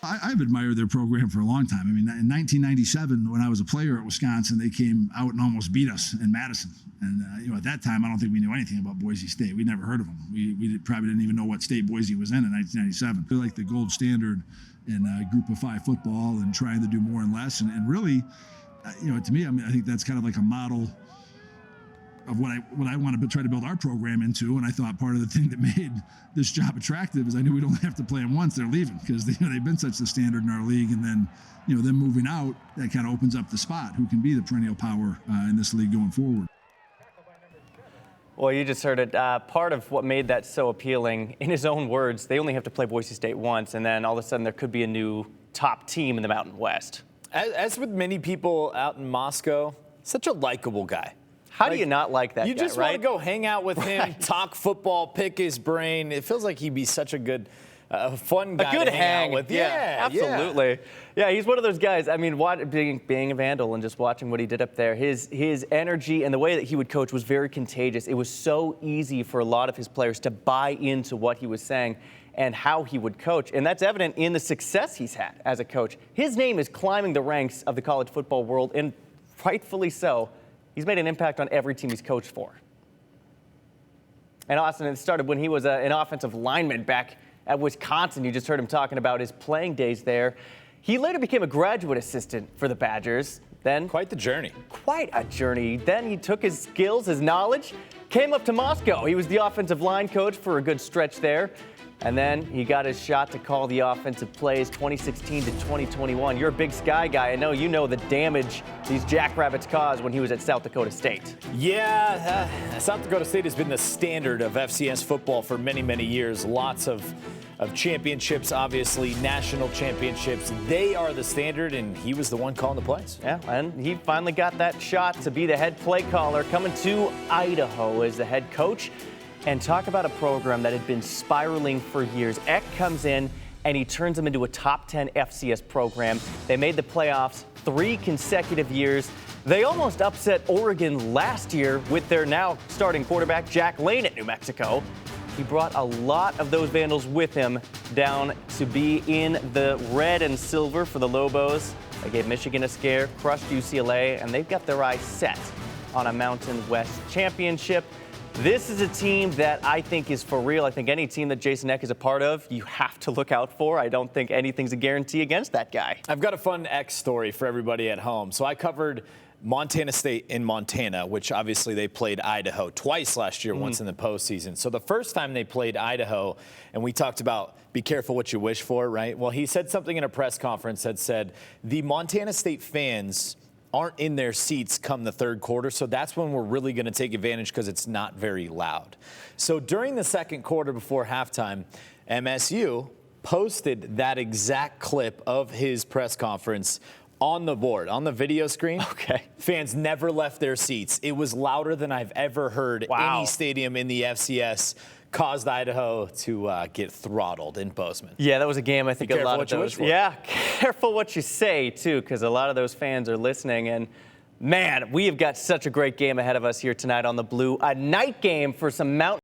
I've admired their program for a long time. I mean, in 1997, when I was a player at Wisconsin, they came out and almost beat us in Madison. And at that time, I don't think we knew anything about Boise State. We'd never heard of them. We probably didn't even know what state Boise was in 1997. They're like the gold standard in Group of 5 football and trying to do more and less. And really, to me, I think that's kind of like a model of what I want to try to build our program into. And I thought part of the thing that made this job attractive is I knew we'd only have to play them once. They're leaving because they've been such the standard in our league. And then, them moving out, that kind of opens up the spot. Who can be the perennial power in this league going forward? Well, you just heard it. Part of what made that so appealing, in his own words, they only have to play Boise State once, and then all of a sudden there could be a new top team in the Mountain West. As with many people out in Moscow, such a likable guy. How do you not like that guy, You just right? want to go hang out with him, talk football, pick his brain. It feels like he'd be such a good, fun guy to hang out with. Yeah, absolutely. Yeah, he's one of those guys. I mean, being a Vandal and just watching what he did up there, his energy and the way that he would coach was very contagious. It was so easy for a lot of his players to buy into what he was saying and how he would coach. And that's evident in the success he's had as a coach. His name is climbing the ranks of the college football world, and rightfully so. He's made an impact on every team he's coached for. And Austin, it started when he was an offensive lineman back at Wisconsin. You just heard him talking about his playing days there. He later became a graduate assistant for the Badgers. Then quite the journey. Quite a journey. Then he took his skills, his knowledge, came up to Moscow. He was the offensive line coach for a good stretch there. And then he got his shot to call the offensive plays 2016 to 2021. You're a Big Sky guy. I know you know the damage these Jackrabbits caused when he was at South Dakota State. Yeah, South Dakota State has been the standard of FCS football for many, many years. Lots of championships, obviously, national championships. They are the standard, and he was the one calling the plays. Yeah, and he finally got that shot to be the head play caller, coming to Idaho as the head coach. And talk about a program that had been spiraling for years. Eck comes in and he turns them into a top 10 FCS program. They made the playoffs 3 consecutive years. They almost upset Oregon last year with their now starting quarterback, Jack Lane at New Mexico. He brought a lot of those Vandals with him down to be in the red and silver for the Lobos. They gave Michigan a scare, crushed UCLA, and they've got their eyes set on a Mountain West championship. This is a team that I think is for real. I think any team that Jason Eck is a part of, you have to look out for. I don't think anything's a guarantee against that guy. I've got a fun Eck story for everybody at home. So I covered Montana State in Montana, which obviously they played Idaho twice last year, once in the postseason. So the first time they played Idaho, and we talked about be careful what you wish for, right? Well, he said something in a press conference that said the Montana State fans aren't in their seats come the third quarter, so that's when we're really going to take advantage because it's not very loud. So during the second quarter before halftime, MSU posted that exact clip of his press conference on the board, on the video screen. Okay. Fans never left their seats. It was louder than I've ever heard any stadium in the FCS. Caused Idaho to get throttled in Bozeman. Yeah, that was a game I think a lot of those. Yeah, careful what you say, too, because a lot of those fans are listening. And, man, we have got such a great game ahead of us here tonight on the Blue. A night game for some Mountain